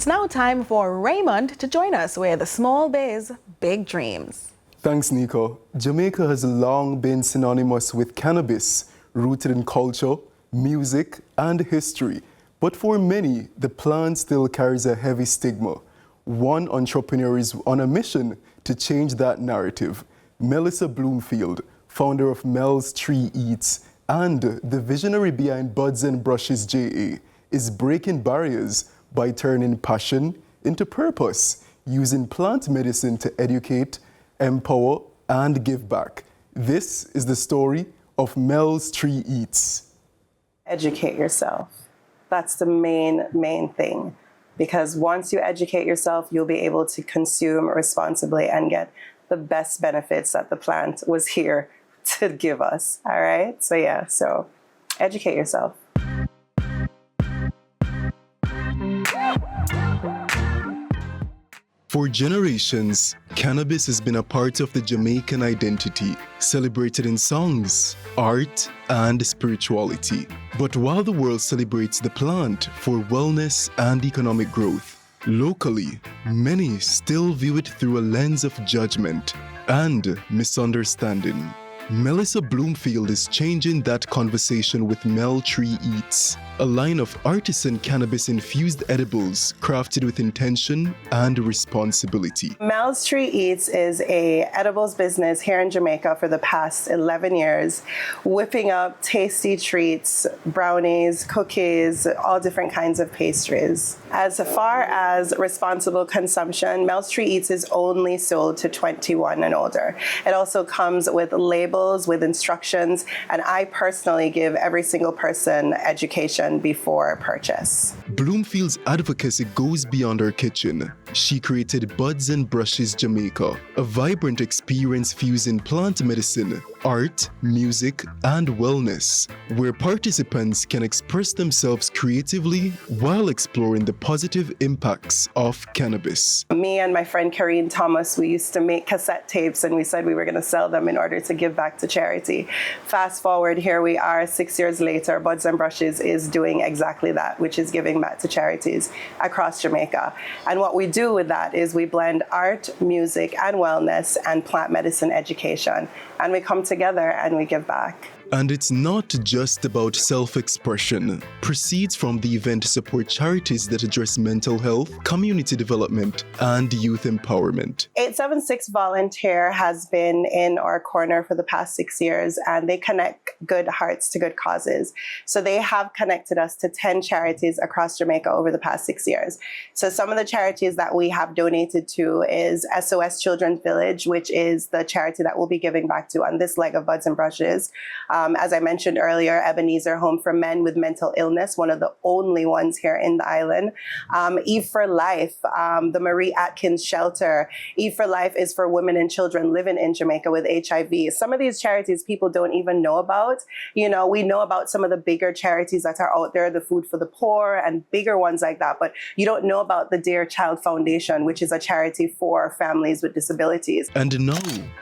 It's now time for Raymond to join us with Small Biz, Big Dreams. Thanks, Nico. Jamaica has long been synonymous with cannabis, rooted in culture, music, and history. But for many, the plant still carries a heavy stigma. One entrepreneur is on a mission to change that narrative. Melissa Bloomfield, founder of Mel Tree-Eats and the visionary behind Buds and Brushes JA, is breaking barriers by turning passion into purpose, using plant medicine to educate, empower, and give back. This is the story of Mel Tree-Eats. Educate yourself. That's the main thing. Because once you educate yourself, you'll be able to consume responsibly and get the best benefits that the plant was here to give us. All right? So educate yourself. For generations, cannabis has been a part of the Jamaican identity, celebrated in songs, art, and spirituality. But while the world celebrates the plant for wellness and economic growth, locally, many still view it through a lens of judgment and misunderstanding. Melissa Bloomfield is changing that conversation with Mel Tree-Eats, a line of artisan cannabis-infused edibles crafted with intention and responsibility. Mel Tree-Eats is a edibles business here in Jamaica for the past 11 years, whipping up tasty treats, brownies, cookies, all different kinds of pastries. As far as responsible consumption, Mel Tree-Eats is only sold to 21 and older. It also comes with labels, with instructions, and I personally give every single person education before purchase. Bloomfield's advocacy goes beyond her kitchen. She created Buds and Brushes Jamaica, a vibrant experience fusing plant medicine, art, music, and wellness, where participants can express themselves creatively while exploring the positive impacts of cannabis. Me and my friend Karine Thomas, we used to make cassette tapes, and we said we were going to sell them in order to give back to charity. Fast forward, here we are 6 years later. Buds and Brushes is doing exactly that, which is giving back to charities across Jamaica. And what we do with that is we blend art, music, and wellness and plant medicine education. And we come together and we give back. And it's not just about self-expression. Proceeds from the event support charities that address mental health, community development, and youth empowerment. 876 Volunteer has been in our corner for the past 6 years, and they connect good hearts to good causes. So they have connected us to 10 charities across Jamaica over the past 6 years. So some of the charities that we have donated to is SOS Children's Village, which is the charity that we'll be giving back to on this leg of Buds and Brushes. As I mentioned earlier, Ebenezer Home for Men with Mental Illness, one of the only ones here in the island. Eve for Life, the Marie Atkins Shelter. Eve for Life is for women and children living in Jamaica with HIV. Some of these charities people don't even know about. You know, we know about some of the bigger charities that are out there, the Food for the Poor and bigger ones like that, but you don't know about the Dear Child Foundation, which is a charity for families with disabilities. And now,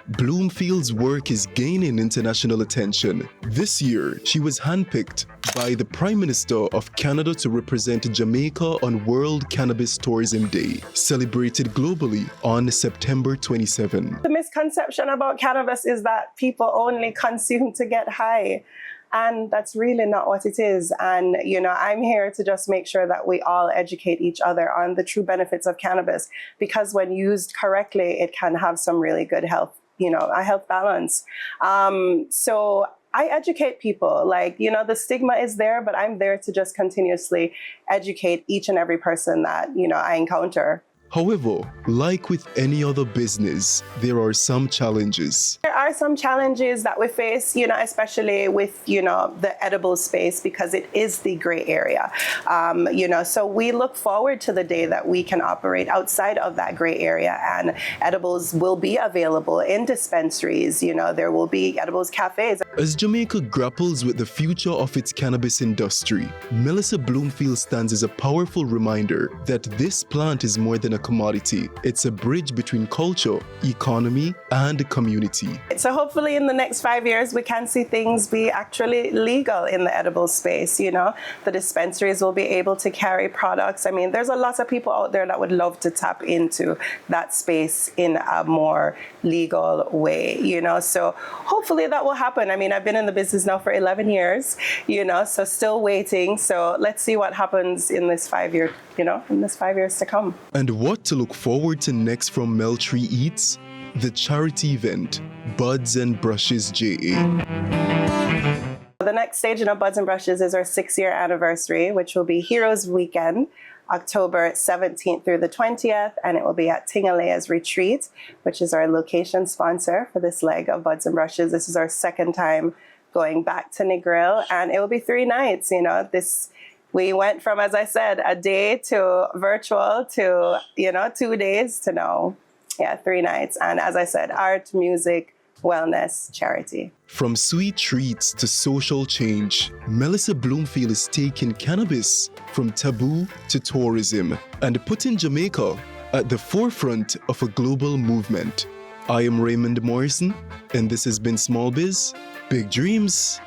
Bloomfield's work is gaining international attention. This year, she was handpicked by the Prime Minister of Canada to represent Jamaica on World Cannabis Tourism Day, celebrated globally on September 27. The misconception about cannabis is that people only consume to get high. And that's really not what it is. And, you know, I'm here to just make sure that we all educate each other on the true benefits of cannabis, because when used correctly, it can have some really good health, you know, a health balance. So I educate people. Like, you know, the stigma is there, but I'm there to just continuously educate each and every person that, you know, I encounter. However, like with any other business, there are some challenges. There are some challenges that we face, you know, especially with, you know, the edible space, because it is the gray area. You know, so we look forward to the day that we can operate outside of that gray area, and edibles will be available in dispensaries. You know, there will be edibles cafes. As Jamaica grapples with the future of its cannabis industry, Melissa Bloomfield stands as a powerful reminder that this plant is more than a commodity. It's a bridge between culture, economy, and community. So hopefully in the next 5 years, we can see things be actually legal in the edible space. You know, the dispensaries will be able to carry products. I mean, there's a lot of people out there that would love to tap into that space in a more legal way, you know, so hopefully that will happen. I mean, I've been in the business now for 11 years, you know, so still waiting. So let's see what happens in this 5 year, you know, in this 5 years to come. And what to look forward to next from Mel Tree-Eats? The charity event, Buds and Brushes JA. The next stage in our Buds and Brushes is our 6-year anniversary, which will be Heroes Weekend, October 17th through the 20th, and it will be at Tingalea's Retreat, which is our location sponsor for this leg of Buds and Brushes. This is our second time going back to Negril, and it will be 3 nights. You know, we went from, as I said, a day to virtual to, you know, 2 days to now, 3 nights. And as I said, art, music, wellness, charity. From sweet treats to social change, Melissa Bloomfield is taking cannabis from taboo to tourism and putting Jamaica at the forefront of a global movement. I am Raymond Morrison, and this has been Small Biz, Big Dreams.